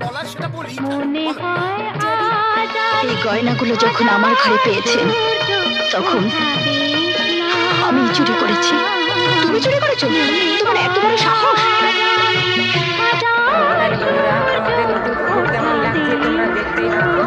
বলার সেটা বলি। এই গয়নাগুলো যখন আমার ঘরে পেয়েছেন তখন আমি চুরি করেছি। তুমি চুরি করেছো? তোমার এত বড় সাহস! তাহলে বন্ধুরা, আমাদের নতুন পুকুর কেমন লাগছে তোমরা দেখতেই থাকো।